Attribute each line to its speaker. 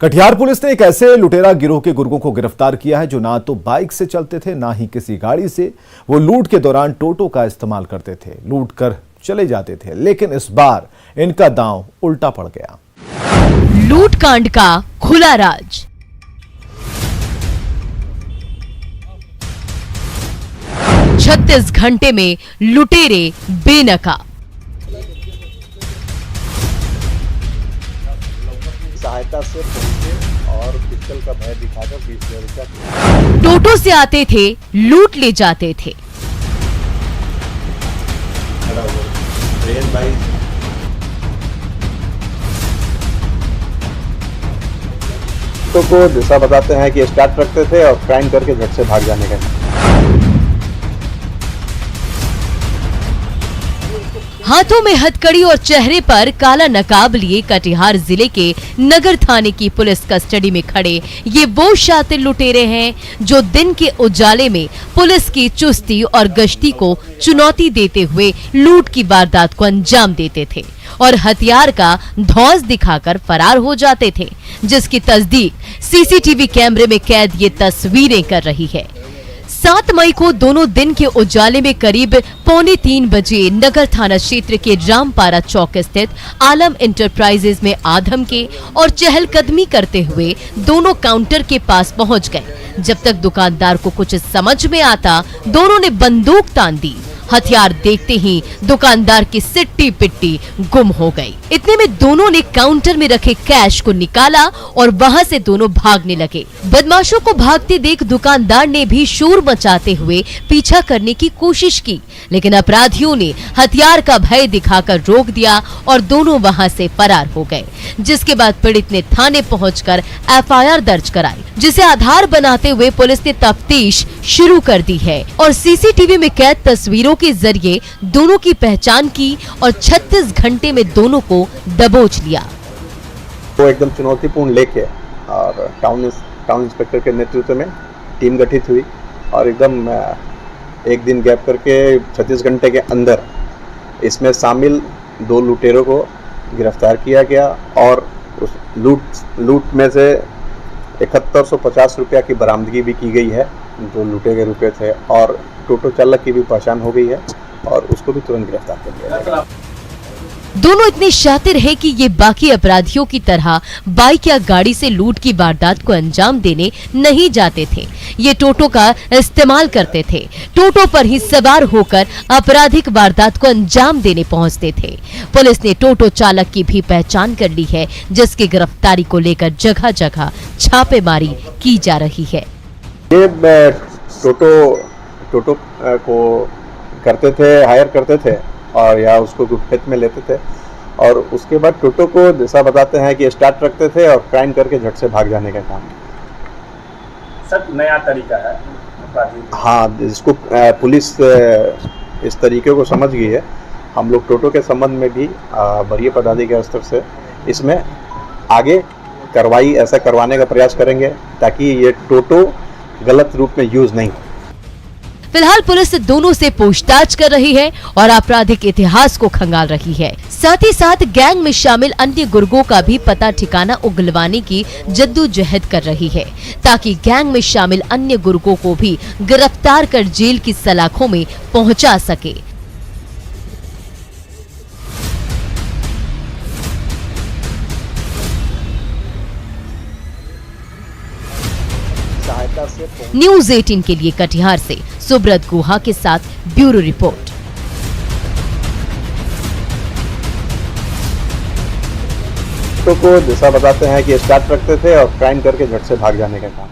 Speaker 1: Katihar police ने एक ऐसे लुटेरा गिरोह के गुर्गों को गिरफ्तार किया है जो ना तो बाइक से चलते थे ना ही किसी गाड़ी से। वो लूट के दौरान टोटो का इस्तेमाल करते थे, लूट कर चले जाते थे, लेकिन इस बार इनका दांव उल्टा पड़ गया।
Speaker 2: लूटकांड का खुला राज। छत्तीस घंटे में लुटेरे बेनकाब।
Speaker 3: सहायता से पहुंचे और पिस्टल का भय दिखाकर 20,000 रुपया
Speaker 2: टोटो से आते थे, लूट ले जाते थे।
Speaker 3: तो को दिशा बताते हैं कि स्टार्ट रखते थे और क्राइम करके झट से भाग जाने का।
Speaker 2: हाथों में हथकड़ी और चेहरे पर काला नकाब लिए कटिहार जिले के नगर थाने की पुलिस कस्टडी में खड़े ये वो शातिर लुटेरे हैं जो दिन के उजाले में पुलिस की चुस्ती और गश्ती को चुनौती देते हुए लूट की वारदात को अंजाम देते थे और हथियार का धौंस दिखाकर फरार हो जाते थे, जिसकी तस्दीक सीसीटीवी कैमरे में कैद ये तस्वीरें कर रही है। 7 मई को दोनों दिन के उजाले में करीब 2:45 बजे नगर थाना क्षेत्र के रामपारा चौक स्थित आलम इंटरप्राइजेज में आधम के और चहलकदमी करते हुए दोनों काउंटर के पास पहुंच गए। जब तक दुकानदार को कुछ समझ में आता, दोनों ने बंदूक तान दी। हथियार देखते ही दुकानदार की सिट्टी पिट्टी गुम हो गई। इतने में दोनों ने काउंटर में रखे कैश को निकाला और वहां से दोनों भागने लगे। बदमाशों को भागते देख दुकानदार ने भी शोर मचाते हुए पीछा करने की कोशिश की, लेकिन अपराधियों ने हथियार का भय दिखाकर रोक दिया और दोनों वहां से फरार हो गए। जिसके बाद पीड़ित ने थाने पहुंचकर एफआईआर दर्ज कराई, जिसे आधार बनाते हुए पुलिस ने तफ्तीश शुरू कर दी है और सीसीटीवी में कैद तस्वीरों के जरिए दोनों की पहचान की और 36 घंटे में दोनों को दबोच लिया।
Speaker 3: वो एकदम चुनौतीपूर्ण लेके और टाउन इंस्पेक्टर के नेतृत्व में टीम गठित हुई और एकदम एक दिन गैप करके 36 घंटे के अंदर इसमें शामिल 2 लुटेरों को गिरफ्तार किया गया और उस लूट में से 7150 रुपया की बरामदगी भी की गई है, जो लूटे गए रुपये थे, और टोटो चालक की भी पहचान हो गई है और उसको भी तुरंत गिरफ्तार कर लिया गया।
Speaker 2: दोनों इतने शातिर हैं कि ये बाकी अपराधियों की तरह बाइक या गाड़ी से लूट की वारदात को अंजाम देने नहीं जाते थे। ये टोटो का इस्तेमाल करते थे, टोटो पर ही सवार होकर आपराधिक वारदात को अंजाम देने पहुंचते थे। पुलिस ने टोटो चालक की भी पहचान कर ली है, जिसकी गिरफ्तारी को लेकर जगह जगह छापेमारी की जा रही है।
Speaker 3: ये टोटो को करते थे, हायर करते थे और या उसको गुप्त में लेते थे और उसके बाद टोटो को दिशा बताते हैं कि स्टार्ट रखते थे और क्राइम करके झट से भाग जाने का काम।
Speaker 4: सर नया तरीका है।
Speaker 3: हाँ, जिसको पुलिस इस तरीके को समझ गई है। हम लोग टोटो के संबंध में भी वरीय पदाधिकारी स्तर से इसमें आगे कार्रवाई ऐसा करवाने का प्रयास करेंगे ताकि ये टोटो गलत रूप में यूज नहीं हो।
Speaker 2: फिलहाल पुलिस दोनों से पूछताछ कर रही है और आपराधिक इतिहास को खंगाल रही है। साथ ही साथ गैंग में शामिल अन्य गुर्गों का भी पता ठिकाना उगलवाने की जद्दोजहद कर रही है, ताकि गैंग में शामिल अन्य गुर्गों को भी गिरफ्तार कर जेल की सलाखों में पहुंचा सके। न्यूज़ 18 के लिए कटिहार से सुब्रत गुहा के साथ ब्यूरो रिपोर्ट।
Speaker 3: को दिशा बताते हैं कि स्टार्ट रखते थे और क्राइम करके झट से भाग जाने का काम।